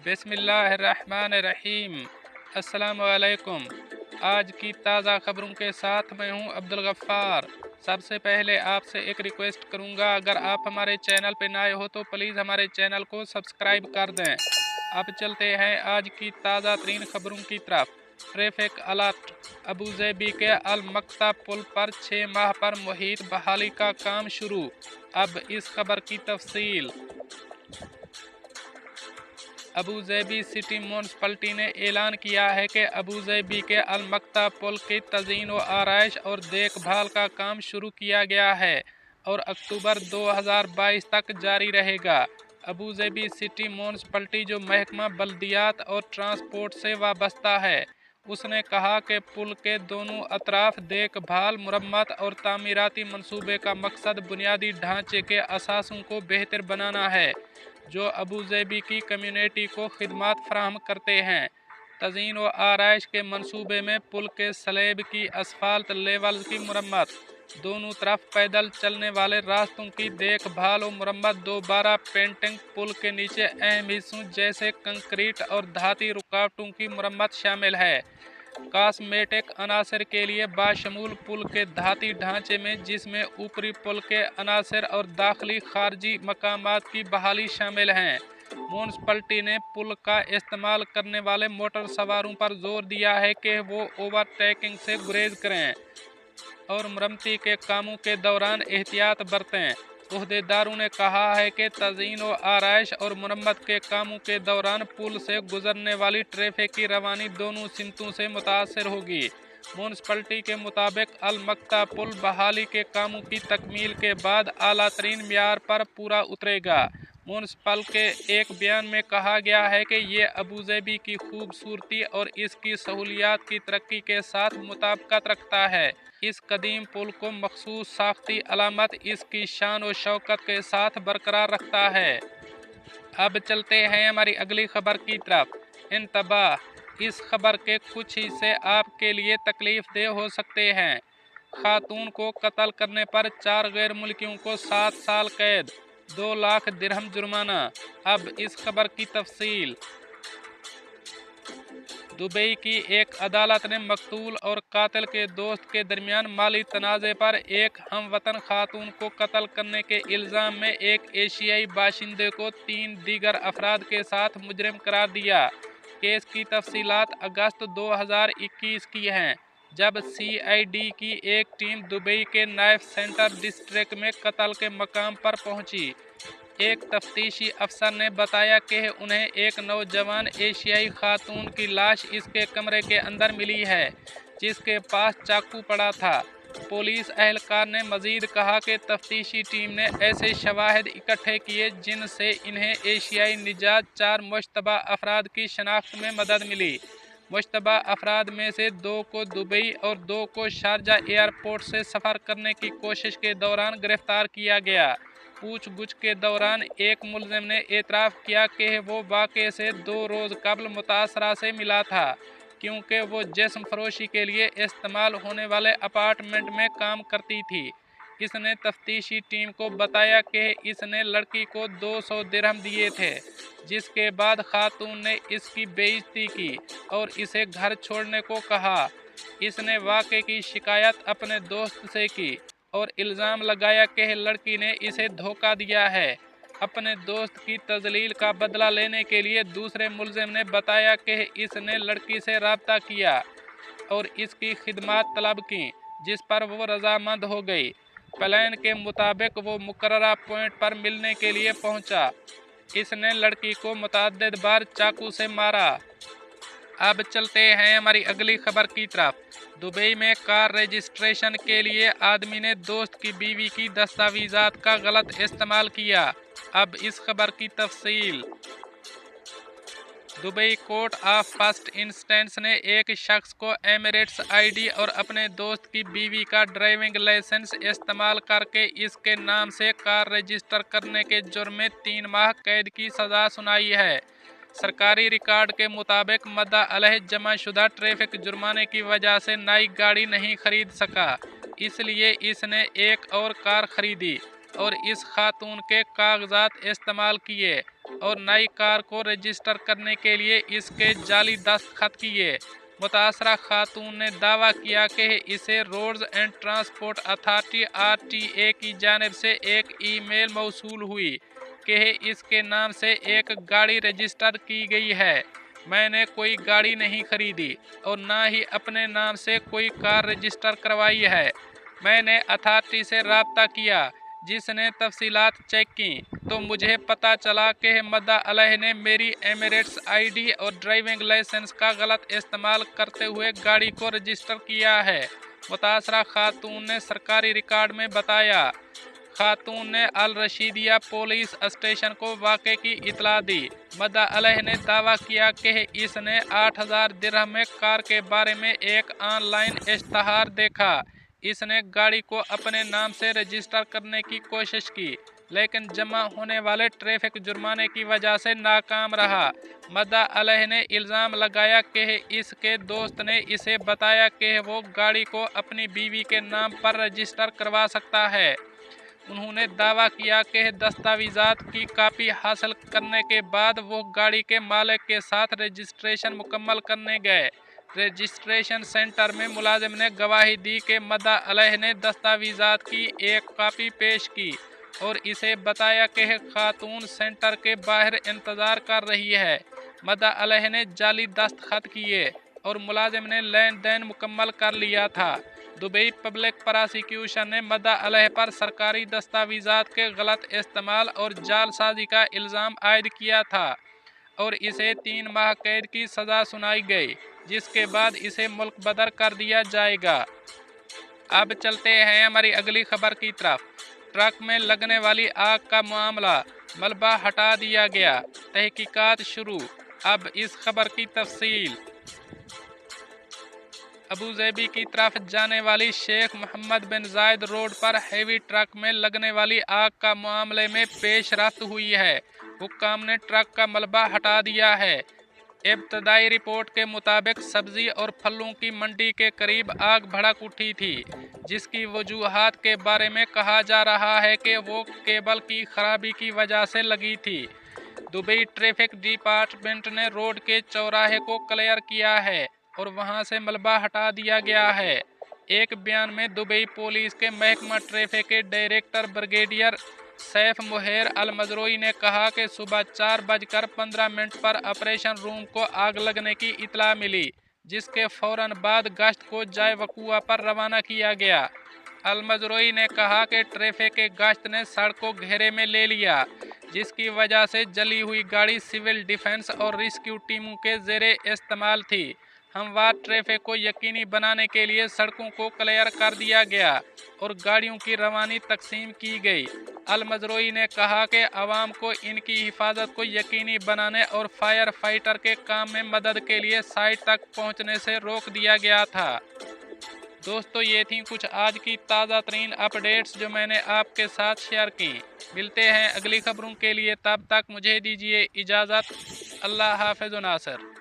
बिस्मिल्लाहिर्रहमानिर्रहीम। अस्सलामुअलैकुम। आज की ताज़ा खबरों के साथ मैं हूं अब्दुल गफ्फार। सबसे पहले आपसे एक रिक्वेस्ट करूंगा, अगर आप हमारे चैनल पे नए हो तो प्लीज़ हमारे चैनल को सब्सक्राइब कर दें। अब चलते हैं आज की ताज़ा तरीन खबरों की तरफ। Traffic alert. अबूज़ेबी के अल मक्ता पुल पर 6 माह पर मुहित बहाली का काम शुरू। अब इस खबर की तफसील। अबूज़ेबी सिटी म्यूनसिपलिटी ने ऐलान किया है कि अबूज़ेबी के अल मक्ता पुल की तज़ीन व आराइश और देखभाल का काम शुरू किया गया है और अक्टूबर 2022 तक जारी रहेगा। अबूज़ेबी सिटी म्यूनसिपलिटी, जो महकमा बल्दियात और ट्रांसपोर्ट से वाबस्ता है, उसने कहा कि पुल के दोनों अतराफ देखभाल, मुरम्मत और तामीराती मंसूबे का मकसद बुनियादी ढांचे के असासों को बेहतर बनाना है, जो अबूज़ेबी की कम्युनिटी को खिदमात फराहम करते हैं। तज़ीन व आराइश के मंसूबे में पुल के स्लैब की असफाल्ट लेवल की मुरम्मत, दोनों तरफ पैदल चलने वाले रास्तों की देखभाल और मुरम्मत, दोबारा पेंटिंग, पुल के नीचे अहम हिस्सों जैसे कंक्रीट और धाती रुकावटों की मुरम्मत शामिल है। कॉस्मेटिक अनासर के लिए बाशमूल पुल के धाती ढांचे में, जिसमें ऊपरी पुल के अनासर और दाखिली खारजी मकामात की बहाली शामिल हैं। म्यूनसिपलिटी ने पुल का इस्तेमाल करने वाले मोटर सवारों पर जोर दिया है कि वो ओवरटेकिंग से गुरेज करें और मरम्मती के कामों के दौरान एहतियात बरतें। उहदेदारों ने कहा है कि तज़ीन व आराइश और मुरम्मत के कामों के दौरान पुल से गुजरने वाली ट्रैफिक की रवानी दोनों सिमतों से मुतासर होगी। म्यूनसिपलिटी के मुताबिक अल मक्ता पुल बहाली के कामों की तकमील के बाद आला तरीन मियार पर पूरा उतरेगा। म्यूनसिपल के एक बयान में कहा गया है कि ये अबूज़ेबी की खूबसूरती और इसकी सहूलियात की तरक्की के साथ मुताबिकत रखता है। इस कदीम पुल को मखसूस साख्ती अलामत इसकी शान और शौकत के साथ बरकरार रखता है। अब चलते हैं हमारी अगली खबर की तरफ। इंतबाह, इस खबर के कुछ हिस्से आपके लिए तकलीफ दे हो सकते हैं। खातून को कत्ल करने पर 4 गैर मुल्कियों को 7 साल कैद, 2 लाख दिरहम जुर्माना। अब इस खबर की तफसील। दुबई की एक अदालत ने मकतूल और कातिल के दोस्त के दरमियान माली तनाज़े पर एक हमवतन खातून को कत्ल करने के इल्ज़ाम में एक एशियाई बाशिंदे को 3 दीगर अफराद के साथ मुजरिम करार दिया। केस की तफसीलात अगस्त 2021 की हैं, जब CID की एक टीम दुबई के नाइफ सेंटर डिस्ट्रिक्ट में कत्ल के मकाम पर पहुंची। एक तफ्तीशी अफसर ने बताया कि उन्हें एक नौजवान एशियाई खातून की लाश इसके कमरे के अंदर मिली है, जिसके पास चाकू पड़ा था। पुलिस एहलकार ने मजीद कहा कि तफ्तीशी टीम ने ऐसे शवाहिद इकट्ठे किए जिनसे इन्हें एशियाई निजात 4 मुश्तबा अफराद की शनाख्त में मदद मिली। मुश्तबा अफराद में से 2 को दुबई और 2 को शारजा एयरपोर्ट से सफ़र करने की कोशिश के दौरान गिरफ्तार किया गया। पूछ-गुछ के दौरान एक मुलजिम ने एतराफ़ किया कि वो वाक़े से 2 रोज़ कबल मुतासरा से मिला था, क्योंकि वो जिस्म फरोशी के लिए इस्तेमाल होने वाले अपार्टमेंट में काम करती थी। इसने तफ्तीशी टीम को बताया कि इसने लड़की को 200 दिरहम दिए थे, जिसके बाद खातून ने इसकी बेइज्जती की और इसे घर छोड़ने को कहा। इसने वाक़े की शिकायत अपने दोस्त से की और इल्ज़ाम लगाया कि लड़की ने इसे धोखा दिया है। अपने दोस्त की तज़लील का बदला लेने के लिए दूसरे मुलजिम ने बताया कि इसने लड़की से रब्ता किया और इसकी खिदमत तलब की, जिस पर वो रजामंद हो गई। प्लान के मुताबिक वो मुकर्ररा पॉइंट पर मिलने के लिए पहुंचा। इसने लड़की को मुतअद्दिद बार चाकू से मारा। अब चलते हैं हमारी अगली खबर की तरफ। दुबई में कार रजिस्ट्रेशन के लिए आदमी ने दोस्त की बीवी की दस्तावेज़ात का गलत इस्तेमाल किया। अब इस खबर की तफसील। Dubai court of first instance ने एक शख्स को एमिरेट्स ID और अपने दोस्त की बीवी का ड्राइविंग लाइसेंस इस्तेमाल करके इसके नाम से कार रजिस्टर करने के जुर्म में 3 माह कैद की सज़ा सुनाई है। सरकारी रिकॉर्ड के मुताबिक मद्दा अलह जमाशुदा ट्रैफिक जुर्माने की वजह से नई गाड़ी नहीं खरीद सका, इसलिए इसने एक और कार खरीदी। और इस खातून के कागजात इस्तेमाल किए और नई कार को रजिस्टर करने के लिए इसके जाली दस्तखत किए। मुतासरा खातून ने दावा किया कि इसे roads and transport authority RTA की जानिब से एक ईमेल मौसूल हुई कि इसके नाम से एक गाड़ी रजिस्टर की गई है। मैंने कोई गाड़ी नहीं खरीदी और ना ही अपने नाम से कोई कार रजिस्टर करवाई है। मैंने अथॉरिटी से रब्ता किया, जिसने तफसीलात चेक की तो मुझे पता चला कि मद्दा अलैह ने मेरी एमिरेट्स ID और ड्राइविंग लाइसेंस का गलत इस्तेमाल करते हुए गाड़ी को रजिस्टर किया है। मुतासरा खातून ने सरकारी रिकॉर्ड में बताया। खातून ने अल रशीदिया पुलिस स्टेशन को वाक़े की इतला दी। मद्दा अलैह ने दावा किया कि इसने 8000 दिरहम में कार के बारे में एक ऑनलाइन इश्तहार देखा। इसने गाड़ी को अपने नाम से रजिस्टर करने की कोशिश की, लेकिन जमा होने वाले ट्रैफिक जुर्माने की वजह से नाकाम रहा। मद्दा अलैह ने इल्ज़ाम लगाया कि इसके दोस्त ने इसे बताया कि वो गाड़ी को अपनी बीवी के नाम पर रजिस्टर करवा सकता है। उन्होंने दावा किया कि दस्तावेज़ात की कापी हासिल करने के बाद वो गाड़ी के मालिक के साथ रजिस्ट्रेशन मुकम्मल करने गए। रजिस्ट्रेशन सेंटर में मुलाजिम ने गवाही दी कि मद्दा अलैह ने दस्तावेज़ात की एक कापी पेश की और इसे बताया कि खातून सेंटर के बाहर इंतज़ार कर रही है। मद्दा अलैह ने जाली दस्तखत किए और मुलाजिम ने लेन देन मुकम्मल कर लिया था। दुबई पब्लिक प्रोसिक्यूशन ने मद्दा अलैह पर सरकारी दस्तावेज़ात के गलत इस्तेमाल और जालसाजी का इल्ज़ाम आयद किया था और इसे 3 माह कैद की सज़ा सुनाई गई, जिसके बाद इसे मुल्क बदर कर दिया जाएगा। अब चलते हैं हमारी अगली खबर की तरफ। ट्रक में लगने वाली आग का मामला, मलबा हटा दिया गया, तहकीकात शुरू। अब इस खबर की तफसील। अबूज़ेबी की तरफ जाने वाली शेख मोहम्मद बिन जायद रोड पर हेवी ट्रक में लगने वाली आग का मामले में पेशरफ्त हुई है। हुक्काम ने ट्रक का मलबा हटा दिया है। इब्तदाई रिपोर्ट के मुताबिक सब्जी और फलों की मंडी के करीब आग भड़क उठी थी, जिसकी वजूहात के बारे में कहा जा रहा है कि वो केबल की खराबी की वजह से लगी थी। दुबई ट्रैफिक डिपार्टमेंट ने रोड के चौराहे को क्लियर किया है और वहां से मलबा हटा दिया गया है। एक बयान में दुबई पुलिस के महकमा ट्रैफिक के डायरेक्टर ब्रिगेडियर सैफ मुहेर अल मजरोई ने कहा कि सुबह 4:15 पर ऑपरेशन रूम को आग लगने की इतला मिली, जिसके फौरन बाद गश्त को जाए वक़ूआ पर रवाना किया गया। अल मजरोई ने कहा कि ट्रैफिक के गश्त ने सड़क को घेरे में ले लिया, जिसकी वजह से जली हुई गाड़ी सिविल डिफेंस और रेस्क्यू टीमों के ज़ेरे इस्तेमाल थी। हमवार ट्रैफिक को यकीनी बनाने के लिए सड़कों को क्लियर कर दिया गया और गाड़ियों की रवानी तकसीम की गई। अल मजरोई ने कहा कि आवाम को इनकी हिफाजत को यकीनी बनाने और फायर फाइटर के काम में मदद के लिए साइट तक पहुंचने से रोक दिया गया था। दोस्तों, ये थी कुछ आज की ताज़ा तरीन अपडेट्स जो मैंने आपके साथ शेयर की। मिलते हैं अगली खबरों के लिए, तब तक मुझे दीजिए इजाज़त। अल्लाह हाफ़िज़ नासर।